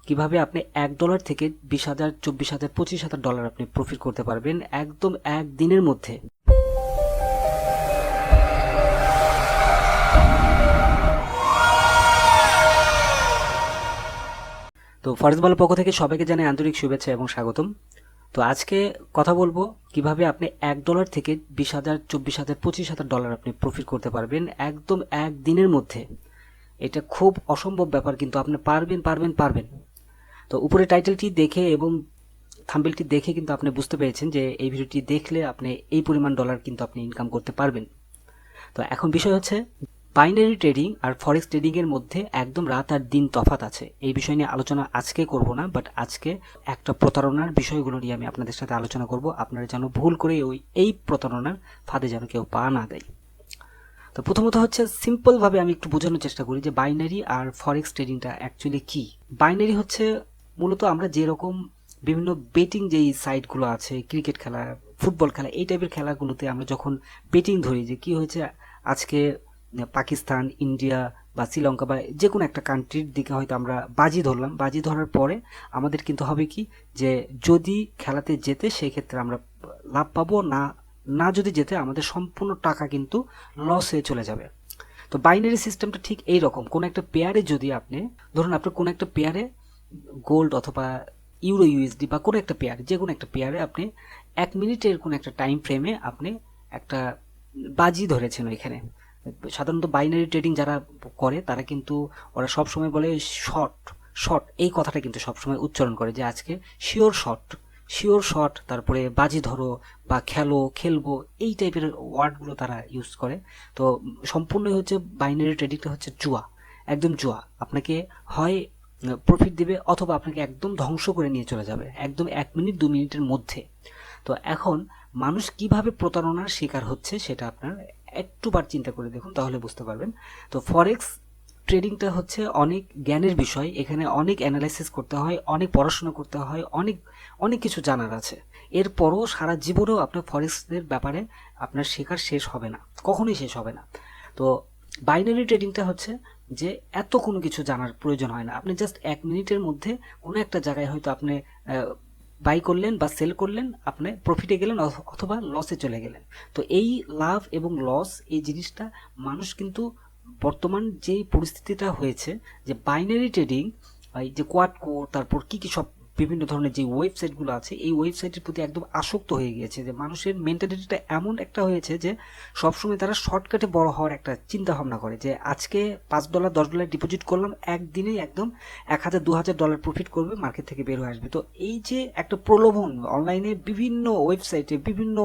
কিভাবে আপনি $1 থেকে 20,000, 24,000, 25,000 ডলার আপনি প্রফিট করতে পারবেন একদম একদিনের মধ্যে। তো ফরেক্স বাংলার পক্ষ থেকে সবাইকে জানাই আন্তরিক শুভেচ্ছা এবং স্বাগতম। তো আজকে কথা বলবো কিভাবে আপনি $1 থেকে 20,000, 24,000, 25,000 ডলার আপনি প্রফিট করতে পারবেন একদম একদিনের মধ্যে। এটা খুব অসম্ভব ব্যাপার, কিন্তু আপনি পারবেন পারবেন পারবেন। তো উপরে টাইটেলটি দেখে এবং থাম্বনেলটি দেখে কিন্তু আপনি বুঝতে পেরেছেন যে এই ভিডিওটি দেখলে আপনি এই পরিমাণ ডলার কিন্তু আপনি ইনকাম করতে পারবেন। তো এখন বিষয় হচ্ছে বাইনারি ট্রেডিং আর ফরেক্স ট্রেডিং এর মধ্যে একদম রাত আর দিন তফাৎ আছে। এই বিষয় নিয়ে আলোচনা আজকে করব না, বাট আজকে একটা প্রতারণার বিষয়গুলো নিয়ে আমি আপনাদের সাথে আলোচনা করব, আপনারা যেন ভুল করে এই প্রতারণার ফাঁদে যেন কেউ পা না দেয়। তো প্রথমত হচ্ছে সিম্পল ভাবে আমি একটু বোঝানোর চেষ্টা করি যে বাইনারি আর ফরেক্স ট্রেডিংটা অ্যাকচুয়ালি কি। বাইনারি হচ্ছে মূলত আমরা যেরকম বিভিন্ন বেটিং যেই সাইটগুলো আছে, ক্রিকেট খেলা, ফুটবল খেলা, এই টাইপের খেলাগুলোতে আমরা যখন বেটিং ধরি যে কি হয়েছে আজকে পাকিস্তান, ইন্ডিয়া বা শ্রীলঙ্কা বা যে কোনো একটা কান্ট্রির দিকে হয়তো আমরা বাজি ধরলাম। বাজি ধরার পরে আমাদের কিন্তু হবে কি যে যদি খেলাতে জেতে সেই ক্ষেত্রে আমরা লাভ পাবো, না না যদি জেতে আমাদের সম্পূর্ণ টাকা কিন্তু লস হয়ে চলে যাবে। তো বাইনারি সিস্টেমটা ঠিক এই রকম। কোনো একটা পেয়ারে যদি আপনি ধরুন আপনার কোনো একটা পেয়ারে গোল্ড অথবা ইউরো ইউএসডি বা কোনো একটা পেয়ার, যে কোনো একটা পেয়ারে আপনি 1 মিনিটের কোনো একটা টাইম ফ্রেমে আপনি একটা বাজি ধরেছেন ওইখানে। সাধারণত বাইনারি ট্রেডিং যারা করে তারা কিন্তু ওরা সব সময় বলে শর্ট শর্ট, এই কথাটা কিন্তু সবসময় উচ্চারণ করে যে আজকে শিওর শর্ট, শিওর শর্ট, তারপরে বাজি ধরো বা খেলবো, এই টাইপের ওয়ার্ডগুলো তারা ইউজ করে। তো সম্পূর্ণই হচ্ছে বাইনারি ট্রেডিংটা হচ্ছে জুয়া, একদম জুয়া। আপনাকে হয় প্রফিট দিবে অথবা আপনাকে একদম ধ্বংস করে নিয়ে চলে যাবে একদম 1 মিনিট 2 মিনিটের মধ্যে। তো এখন মানুষ কিভাবে প্রতারণার শিকার হচ্ছে সেটা আপনার একটুবার চিন্তা করে দেখুন, তাহলে বুঝতে পারবেন। তো ফরেক্স ট্রেডিংটা হচ্ছে অনেক জ্ঞানের বিষয়। এখানে অনেক অ্যানালাইসিস করতে হয়, অনেক পড়াশোনা করতে হয়, অনেক অনেক কিছু জানার আছে। এরপরও সারা জীবনেও আপনার ফরেক্সের ব্যাপারে আপনার শেখার শেষ হবে না, কখনোই শেষ হবে না। তো বাইনারি ট্রেডিংটা হচ্ছে যে এত কোনো কিছু জানার প্রয়োজন হয় না। আপনি জাস্ট 1 মিনিটের মধ্যে কোনো একটা জায়গায় হয়তো আপনি বাই করলেন বা সেল করলেন, আপনি প্রফিটে গেলেন অথবা লসে চলে গেলেন। তো এই লাভ এবং লস এই জিনিসটা মানুষ কিন্তু বর্তমান যে পরিস্থিতিটা হয়েছে যে বাইনারি ট্রেডিং, এই যে কোয়াডকো, তারপর কি কি সব বিভিন্ন ধরনের যে ওয়েবসাইটগুলো আছে এই ওয়েবসাইটের প্রতি একদম আসক্ত হয়ে গিয়েছে। যে মানুষের মেন্টালিটিটা এমন একটা হয়েছে যে সবসময় তারা শর্টকাটে বড় হওয়ার একটা চিন্তা ভাবনা করে যে আজকে $5 $10 ডিপোজিট করলাম, একদিনেই একদম 1,000 2,000 ডলার প্রফিট করবে, মার্কেট থেকে বের হয়ে আসবে। তো এই যে একটা প্রলোভন অনলাইনে বিভিন্ন ওয়েবসাইটে বিভিন্ন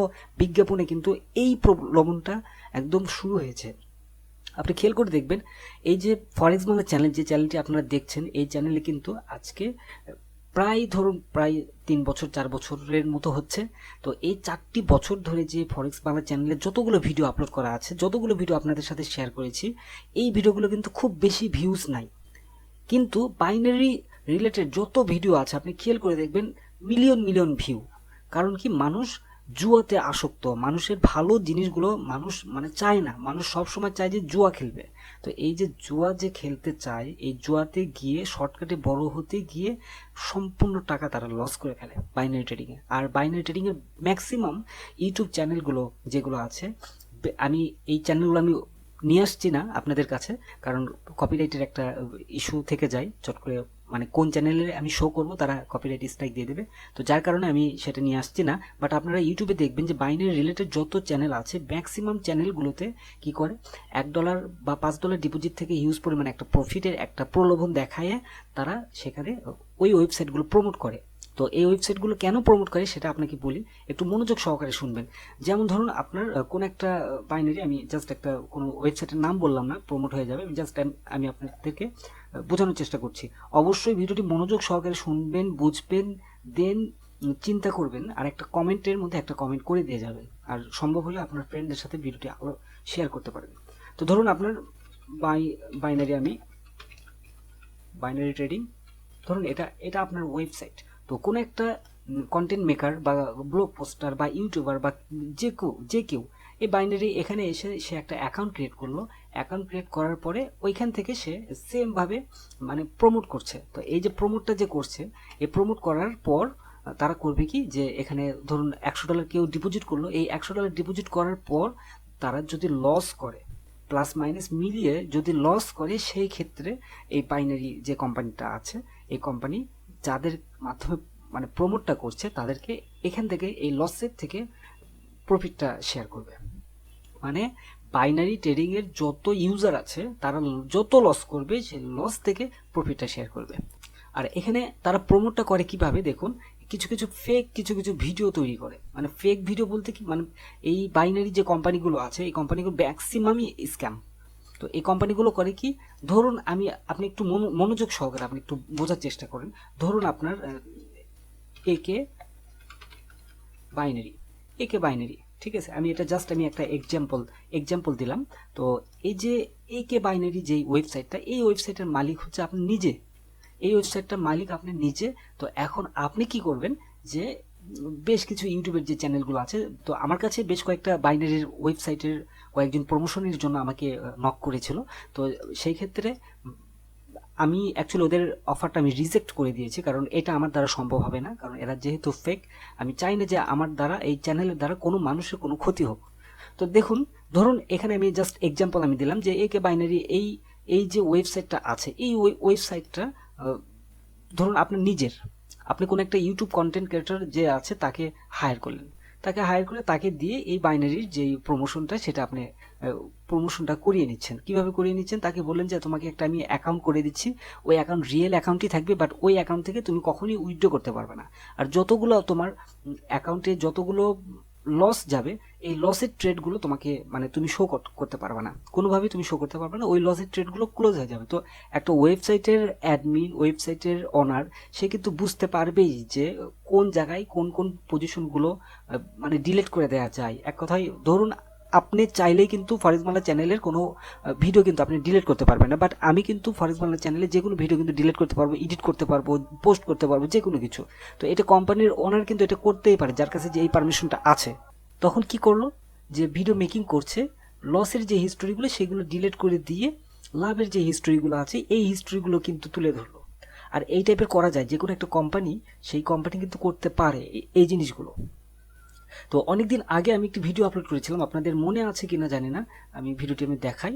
বিজ্ঞাপনে কিন্তু এই প্রলোভনটা একদম শুরু হয়েছে। আপনি খেয়াল করে দেখবেন এই যে ফরেক্স বাংলা চ্যানেল, যে চ্যানেলটি আপনারা দেখছেন, এই চ্যানেলে কিন্তু আজকে প্রায় ধরুন প্রায় 3 বছর 4 বছরের মতো হচ্ছে। তো এই 4টি বছর ধরে যে ফরেক্স বাংলা চ্যানেলে যতগুলো ভিডিও আপলোড করা আছে, যতগুলো ভিডিও আপনাদের সাথে শেয়ার করেছি, এই ভিডিওগুলো কিন্তু খুব বেশি ভিউজ নাই। কিন্তু বাইনারি রিলেটেড যত ভিডিও আছে আপনি খেয়াল করে দেখবেন মিলিয়ন মিলিয়ন ভিউ। কারণ কি, মানুষ জুয়াতে আসক্ত। মানুষের ভালো জিনিসগুলো মানুষ মানে চায় না, মানুষ সবসময় চায় যে জুয়া খেলবে। তো এই যে জুয়া যে খেলতে চায়, এই জুয়াতে গিয়ে শর্টকাটে বড় হতে গিয়ে সম্পূর্ণ টাকা তারা লস করে ফেলে বাইনারি ট্রেডিংয়ে। আর বাইনারি ট্রেডিংয়ের ম্যাক্সিমাম ইউটিউব চ্যানেলগুলো যেগুলো আছে, আমি এই চ্যানেলগুলো আমি নিয়ে আসছি না আপনাদের কাছে, কারণ কপিরাইটের একটা ইস্যু থেকে যায় চট করে, মানে কোন চ্যানেলে আমি শো করব তারা কপিরাইট স্ট্রাইক দিয়ে দেবে। তো যার কারণে আমি সেটা নিয়ে আসছি না। বাট আপনারা ইউটিউবে দেখবেন যে বাইনারি রিলেটেড যত চ্যানেল আছে ম্যাক্সিমাম চ্যানেলগুলোতে কি করে, $1 বা $5 ডিপোজিট থেকে হিউজ পরিমাণে একটা প্রফিটের একটা প্রলোভন দেখায় তারা সেখানে ওই ওয়েবসাইটগুলো প্রমোট করে। তো এই ওয়েবসাইটগুলো কেন প্রমোট করে সেটা আপনাকে বলি, একটু মনোযোগ সহকারে শুনবেন। যেমন ধরুন আপনার কোন একটা বাইনারি, আমি জাস্ট একটা কোনো ওয়েবসাইটের নাম বললাম না, প্রমোট হয়ে যাবে, জাস্ট আমি আপনাদেরকে বোঝানোর চেষ্টা করছি। অবশ্যই ভিডিওটি মনোযোগ সহকারে শুনবেন, বুঝবেন, দেন চিন্তা করবেন, আর একটা কমেন্টের মধ্যে একটা কমেন্ট করে দিয়ে যাবেন। আর সম্ভব হলে আপনার ফ্রেন্ডদের সাথে ভিডিওটি আরও শেয়ার করতে পারেন। তো ধরুন আপনার বাইনারি, আমি বাইনারি ট্রেডিং, ধরুন এটা এটা আপনার ওয়েবসাইট। তো কোনো একটা কন্টেন্ট মেকার বা ব্লগ পোস্টার বা ইউটিউবার বা যে কেউ এই বাইনারি এখানে এসে সে একটা অ্যাকাউন্ট ক্রিয়েট করলো। অ্যাকাউন্ট ক্রিয়েট করার পরে ওইখান থেকে সে সেমভাবে মানে প্রমোট করছে। তো এই যে প্রমোটটা যে করছে, এই প্রমোট করার পর তারা করবে কি, যে এখানে ধরুন $100 কেউ ডিপোজিট করলো, এই $100 ডিপোজিট করার পর তারা যদি লস করে, প্লাস মাইনাস মিলিয়ে যদি লস করে, সেই ক্ষেত্রে এই বাইনারি যে কোম্পানিটা আছে, এই কোম্পানি যাদের মাধ্যমে মানে প্রমোটটা করছে তাদেরকে এখান থেকে এই লসের থেকে প্রফিটটা শেয়ার করবে। মানে বাইনারি ট্রেডিং এর যত ইউজার আছে তারা যত লস করবে সেই লস থেকে প্রফিটটা শেয়ার করবে। আর এখানে তারা প্রমোটটা করে কিভাবে দেখুন, কিছু কিছু ফেক কিছু কিছু ভিডিও তৈরি করে। মানে ফেক ভিডিও বলতে কি, মানে এই বাইনারি যে কোম্পানিগুলো আছে এই কোম্পানিগুলো ম্যাক্সিমামই স্ক্যাম। তো এই কোম্পানিগুলো করে কি, ধরুন আপনি একটু মনোযোগ সহকারে আপনি একটু বোঝার চেষ্টা করেন। ধরুন আপনার একে বাইনারি, ঠিক আছে, আমি এটা জাস্ট আমি একটা এক্সাম্পল দিলাম। তো এই যে একে বাইনারি যেই ওয়েবসাইটটা, এই ওয়েবসাইটের মালিক হচ্ছে আপনি নিজে, এই ওয়েবসাইটটার মালিক আপনি নিজে। তো এখন আপনি কি করবেন, যে বেশ কিছু ইউটিউবের যে চ্যানেলগুলো আছে, তো আমার কাছে বেশ কয়েকটা বাইনারির ওয়েবসাইটের কয়েকজন প্রমোশনের জন্য আমাকে নক করেছিল। তো সেই ক্ষেত্রে আমি অ্যাকচুয়ালি ওদের অফারটা আমি রিজেক্ট করে দিয়েছি, কারণ এটা আমার দ্বারা সম্ভব হবে না, কারণ এরা যেহেতু ফেক। আমি চাই না যে আমার দ্বারা, এই চ্যানেলের দ্বারা কোনো মানুষের কোনো ক্ষতি হোক। তো দেখুন, ধরুন এখানে আমি জাস্ট এক্সাম্পল আমি দিলাম যে একে বাইনারি এই যে ওয়েবসাইটটা আছে, এই ওয়েবসাইটটা ধরুন আপনার নিজের, আপনি কোনো একটা ইউটিউব কন্টেন্ট ক্রিয়েটর যে আছে তাকে হায়ার করলেন, তাকে হায়ার করে তাকে দিয়ে এই বাইনারির যে প্রমোশনটা সেটা আপনি প্রমোশনটা করিয়ে নিচ্ছেন। কিভাবে করিয়ে নিচ্ছেন, তাকে বললেন যে তোমাকে একটা আমি অ্যাকাউন্ট করে দিচ্ছি, ওই অ্যাকাউন্ট রিয়েল অ্যাকাউন্টই থাকবে, বাট ওই অ্যাকাউন্ট থেকে তুমি কখনোই উইথড্র করতে পারবে না। আর যতগুলো তোমার অ্যাকাউন্টে যতগুলো লস যাবে, এই লসের ট্রেডগুলো তোমাকে মানে তুমি শো করতে পারবে না, কোনোভাবেই তুমি শো করতে পারবে না, ওই লসের ট্রেডগুলো ক্লোজ হয়ে যাবে। তো একটা ওয়েবসাইটের অ্যাডমিন, ওয়েবসাইটের ওনার, সে কিন্তু বুঝতে পারবেই যে কোন জায়গায় কোন কোন পজিশনগুলো মানে ডিলিট করে দেওয়া যায়। এক কথায় ধরুন আপনি চাইলেই কিন্তু ফরেক্স বাংলা চ্যানেলের কোনো ভিডিও কিন্তু আপনি ডিলিট করতে পারবেন না, বাট আমি কিন্তু ফরেক্স বাংলা চ্যানেলে যে কোনো ভিডিও কিন্তু ডিলিট করতে পারবো, এডিট করতে পারবো, পোস্ট করতে পারবো, যে কোনো কিছু। তো এটা কোম্পানির ওনার কিন্তু এটা করতেই পারে, যার কাছে যে এই পারমিশনটা আছে। তখন কি করলো, যে ভিডিও মেকিং করছে, লসের যে হিস্টোরিগুলো সেগুলো ডিলিট করে দিয়ে লাভের যে হিস্টোরিগুলো আছে এই হিস্টোরিগুলো কিন্তু তুলে ধরলো। আর এই টাইপের করা যায়, যে কোনো একটা কোম্পানি, সেই কোম্পানি কিন্তু করতে পারে এই জিনিসগুলো। তো অনেকদিন আগে আমি একটি ভিডিও আপলোড করেছিলাম, আপনাদের মনে আছে কিনা জানি না, আমি ভিডিওটি আমি দেখাই।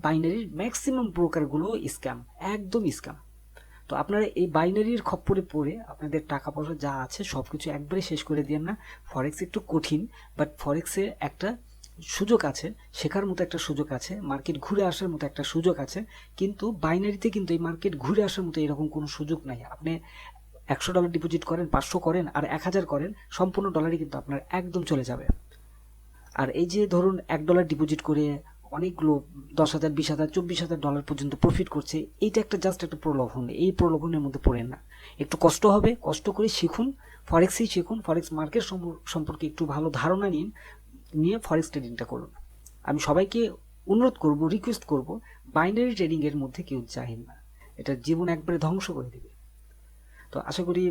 বাইনারির ম্যাক্সিমাম ব্রোকারগুলো স্ক্যাম, একদম স্ক্যাম। তো আপনারা এই বাইনারির খপ্পরে পড়ে আপনাদের টাকা পয়সা যা আছে সব কিছু একবারে শেষ করে দিয়েন না। ফরেক্স একটু কঠিন, বাট ফরেক্সে একটা সুযোগ আছে, শেখার মতো একটা সুযোগ আছে, মার্কেট ঘুরে আসার মতো একটা সুযোগ আছে। কিন্তু বাইনারিতে কিন্তু এই মার্কেট ঘুরে আসার মতো এরকম কোনো সুযোগ নাই। আপনি $100 ডিপোজিট করেন, 500 করেন, আর 1000 করেন, সম্পূর্ণ ডলারই কিন্তু আপনার একদম চলে যাবে। আর এই যে ধরুন $1 ডিপোজিট করে অনেকগুলো $10,000, $20,000, $24,000 পর্যন্ত প্রফিট করছে, এইটা একটা জাস্ট একটা প্রলোভন। এই প্রলোভনের মধ্যে পড়েন না, একটু কষ্ট হবে, কষ্ট করে শিখুন, ফরেক্সই শিখুন, ফরেক্স মার্কেট সম্পর্কে একটু ভালো ধারণা নিয়ে ফরেক্স ট্রেডিংটা করুন। আমি সবাইকে অনুরোধ করব, রিকোয়েস্ট করব, বাইনারি ট্রেডিং এর মধ্যে কেউ যাবেন না, এটা জীবন একবারে ধ্বংস করে দেবে। তো আশা করি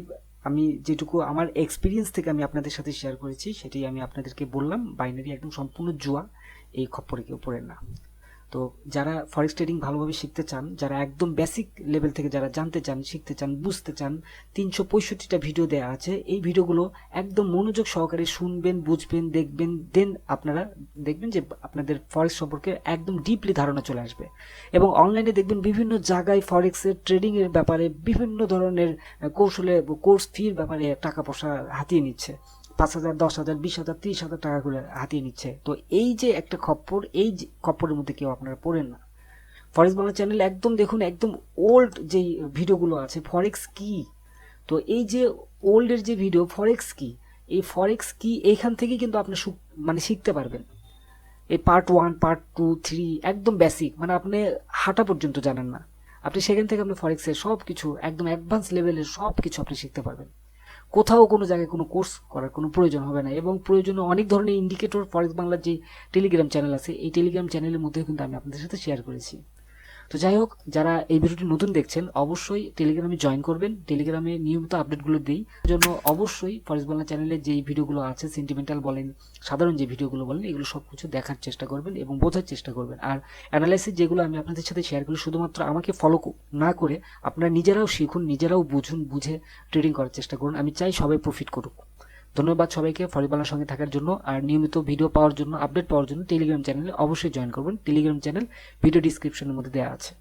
আমি যেটুকু আমার এক্সপিরিয়েন্স থেকে আমি আপনাদের সাথে শেয়ার করেছি সেটাই আমি আপনাদেরকে বললাম। বাইনারি একদম সম্পূর্ণ জুয়া, এই খপ্পরে কেউ পড়েন না। তো যারা ফরেক্স ট্রেডিং ভালোভাবে শিখতে চান, যারা একদম বেসিক লেভেল থেকে যারা জানতে চান, শিখতে চান, বুঝতে চান, 365টা ভিডিও দেওয়া আছে, এই ভিডিওগুলো একদম মনোযোগ সহকারে শুনবেন, বুঝবেন, দেখবেন, দেন আপনারা দেখবেন যে আপনাদের ফরেক্স সম্পর্কে একদম ডিপলি ধারণা চলে আসবে। এবং অনলাইনে দেখবেন বিভিন্ন জায়গায় ফরেক্সের ট্রেডিংয়ের ব্যাপারে বিভিন্ন ধরনের কৌশলে, কোর্স ফির ব্যাপারে টাকা পয়সা হাতিয়ে নিচ্ছে, 5,000, 10,000, 20,000, 30,000 টাকা করে হাতিয়ে নিচ্ছে। তো এই যে একটা খপ্পর, এই খপ্পরের মধ্যে কেউ আপনারা পড়েন না। ফরেক্স বাংলা চ্যানেল একদম দেখুন, একদম ওল্ড যেই ভিডিওগুলো আছে, ফরেক্স কি, তো এই যে ওল্ডের যে ভিডিও ফরেক্স কি, এই ফরেক্স কি এইখান থেকে কিন্তু আপনি মানে শিখতে পারবেন। এই পার্ট 1, পার্ট 2, 3 একদম বেসিক, মানে আপনি হাঁটা পর্যন্ত জানেন না, আপনি সেখান থেকে আপনি ফরেক্সের সব কিছু একদম অ্যাডভান্স লেভেলের সব কিছু আপনি শিখতে পারবেন। কোথাও কোনো জায়গায় কোনো কোর্স করার কোনো প্রয়োজন হবে না। এবং প্রয়োজনে অনেক ধরনের ইন্ডিকেটর ফরেক্স বাংলার যে টেলিগ্রাম চ্যানেল আছে, এই টেলিগ্রাম চ্যানেলের মধ্যেও কিন্তু আমি আপনাদের সাথে শেয়ার করেছি। তো যাই হোক, যারা এই ভিডিওটি নতুন দেখছেন অবশ্যই টেলিগ্রামে জয়েন করবেন। টেলিগ্রামে নিয়মিত আপডেটগুলো দিই, জন্য অবশ্যই ফরেস্ট বাংলা চ্যানেলে যেই ভিডিওগুলো আছে, সেন্টিমেন্টাল বলেন, সাধারণ যে ভিডিওগুলো বলেন, এগুলো সব কিছু দেখার চেষ্টা করবেন এবং বোঝার চেষ্টা করবেন। আর অ্যানালাইসিস যেগুলো আমি আপনাদের সাথে শেয়ার করি, শুধুমাত্র আমাকে ফলো না করে আপনারা নিজেরাও শিখুন, নিজেরাও বুঝুন, বুঝে ট্রেডিং করার চেষ্টা করুন। আমি চাই সবাই প্রফিট করুক। ধন্যবাদ সবাইকে ফরেস্ট বাংলার সঙ্গে থাকার জন্য। আর নিয়মিত ভিডিও পাওয়ার জন্য, আপডেট পাওয়ার জন্য টেলিগ্রাম চ্যানেলে অবশ্যই জয়েন করবেন। টেলিগ্রাম চ্যানেল ভিডিও ডিসক্রিপশনের মধ্যে দেওয়া আছে।